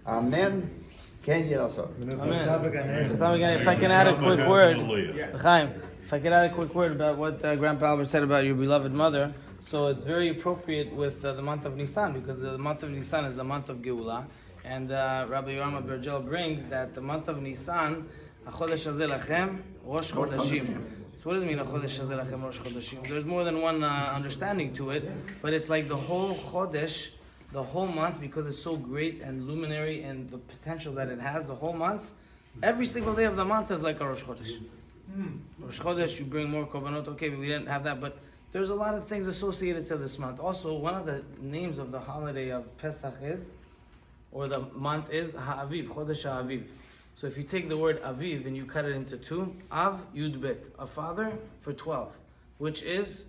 Amen. Ken Yirasov. Amen. If I can add a quick word, Chaim, if I could add a quick word about what Grandpa Albert said about your beloved mother. So it's very appropriate with the month of Nisan, because the month of Nisan is the month of Geula. And Rabbi Benchlouch brings that the month of Nisan, HaChodesh Hazeh Lachem, Rosh Chodashim. So what does it mean, HaChodesh Hazeh Lachem, Rosh Chodashim? There's more than one understanding to it, but it's like the whole Chodesh, the whole month, because it's so great and luminary and the potential that it has, the whole month, every single day of the month is like a Rosh Chodesh. Rosh Chodesh, you bring more korbanot, okay, but we didn't have that, but there's a lot of things associated to this month. Also, one of the names of the holiday of Pesach is, or the month is, Ha'aviv, Chodesh Ha'aviv. So if you take the word Aviv and you cut it into two, Av, Yud, Bet, a father for 12, which is,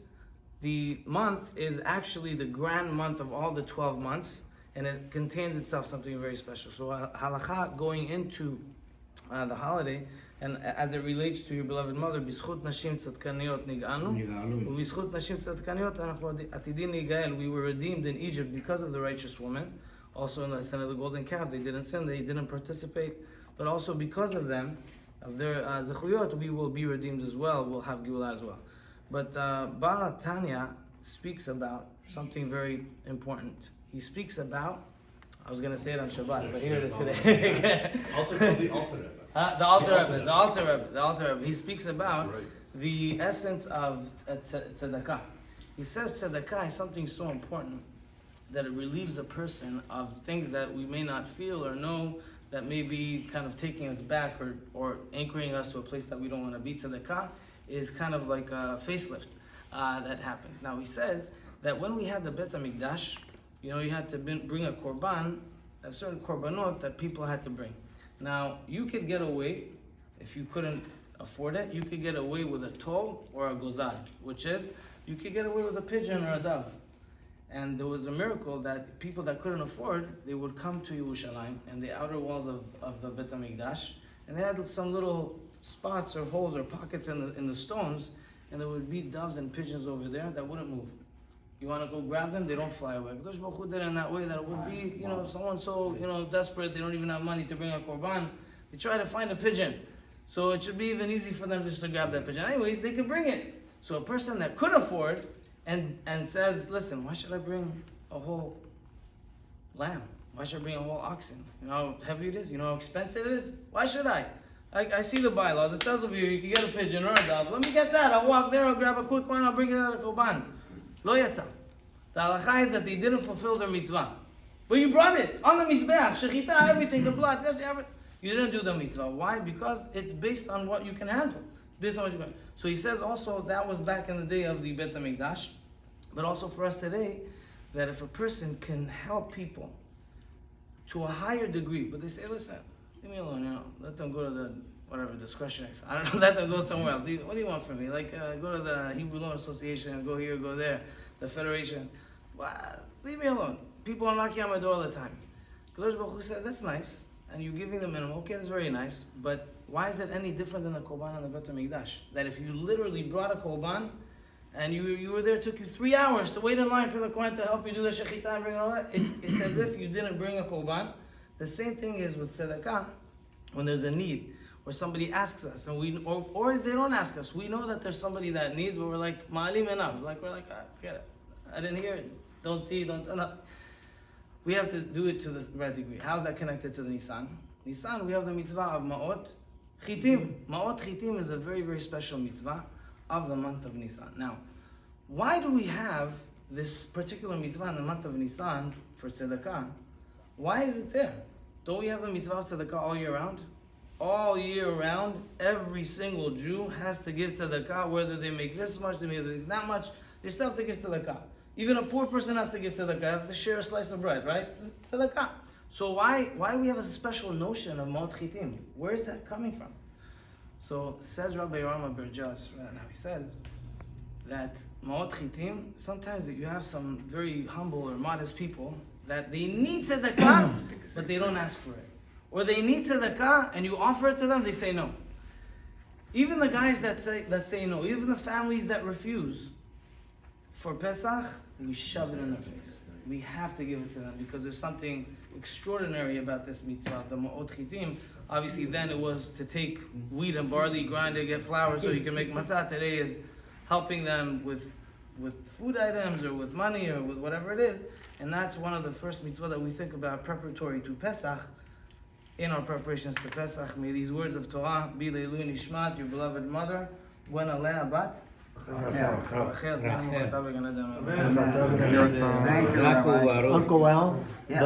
the month is actually the grand month of all the 12 months, and it contains itself something very special. So halakha going into the holiday, and as it relates to your beloved mother, B'zchut nashim tzadkaniyot nig'anu, B'zchut nashim tzadkaniyot anachu atidin nigael, we were redeemed in Egypt because of the righteous woman. Also in the sin of the golden calf, they didn't sin, they didn't participate, but also because of them, of their zechuyot, we will be redeemed as well, we'll have Geulah as well. But Baal Tanya speaks about something very important. He speaks about, I was going to say it on Shabbat, but here it is today. Also called the Alter Rebbe. The Alter Rebbe. He speaks about the essence of tzedakah. He says tzedakah is something so important that it relieves a person of things that we may not feel or know that may be kind of taking us back or anchoring us to a place that we don't want to be. Tzedakah is kind of like a facelift that happens. Now he says that when we had the Bet HaMikdash, you had to bring a korban, a certain korbanot that people had to bring. Now you could get away, if you couldn't afford it, you could get away with a toll or a gozad, which is, you could get away with a pigeon or a dove. And there was a miracle that people that couldn't afford, they would come to Yerushalayim and the outer walls of the Bet HaMikdash, and they had some little spots or holes or pockets in the stones, and there would be doves and pigeons over there that wouldn't move. You want to go grab them, they don't fly away. Kadosh Baruch Hu did it in that way that it would be, if someone's so, desperate, they don't even have money to bring a korban, they try to find a pigeon. So it should be even easy for them just to grab that pigeon. Anyways, they can bring it. So a person that could afford and says, listen, why should I bring a whole lamb? Why should I bring a whole oxen? You know how heavy it is? You know how expensive it is? Why should I? I see the bylaws. It tells you can get a pigeon or a dove. Let me get that. I'll walk there. I'll grab a quick one. I'll bring it out of korban. Lo yatsa. The halakha is that they didn't fulfill their mitzvah. But you brought it on the mizbeach, shechita, everything, the blood. You didn't do the mitzvah. Why? Because it's based on what you can handle. Based on what you can. So he says also that was back in the day of the Bet HaMikdash, but also for us today, that if a person can help people to a higher degree, but they say, listen, leave me alone, let them go to the, whatever, discretionary. I don't know, let them go somewhere else. What do you want from me? Like, go to the Hebrew Loan Association, go here, go there, the Federation. Well, leave me alone. People are knocking on my door all the time. Kadosh Baruch Hu says, that's nice, and you're giving the minimum. Okay, that's very nice, but why is it any different than the Korban on the Bet HaMikdash? That if you literally brought a Korban, and you were there, it took you 3 hours to wait in line for the Kohen to help you do the Shechita and bring all that, it's as if you didn't bring a Korban. The same thing is with Tzedakah, when there's a need, or somebody asks us, and or they don't ask us, we know that there's somebody that needs, but we're like, ma'alim enough, we're like, forget it, I didn't hear it, don't see, don't. We have to do it to the right degree. How is that connected to the Nisan? Nisan, we have the mitzvah of Ma'ot Chitim. Ma'ot Chitim is a very, very special mitzvah of the month of Nisan. Now, why do we have this particular mitzvah in the month of Nisan for tzedakah? Why is it there? Don't we have the mitzvah of tzedakah all year round? All year round, every single Jew has to give tzedakah, whether they make this much, they make that much, they still have to give tzedakah. Even a poor person has to give tzedakah, has to share a slice of bread, right? Tzedakah. So why do we have a special notion of Ma'ot Chitim? Where is that coming from? So says Rabbi Benchlouch, now he says that Ma'ot Chitim, sometimes you have some very humble or modest people that they need tzedakah, but they don't ask for it. Or they need tzedakah and you offer it to them, they say no. Even the guys that say no, even the families that refuse, for Pesach, we shove it in their face. We have to give it to them because there's something extraordinary about this mitzvah. The ma'ot chitim, obviously then it was to take wheat and barley, grind it, get flour so you can make matzah. Today is helping them with food items or with money or with whatever it is. And that's one of the first mitzvah that we think about preparatory to Pesach. In our preparations to Pesach, may these words of Torah be Leilu Nishmat, your beloved mother, when Alea Bat. Thank you, Uncle Al. Yeah.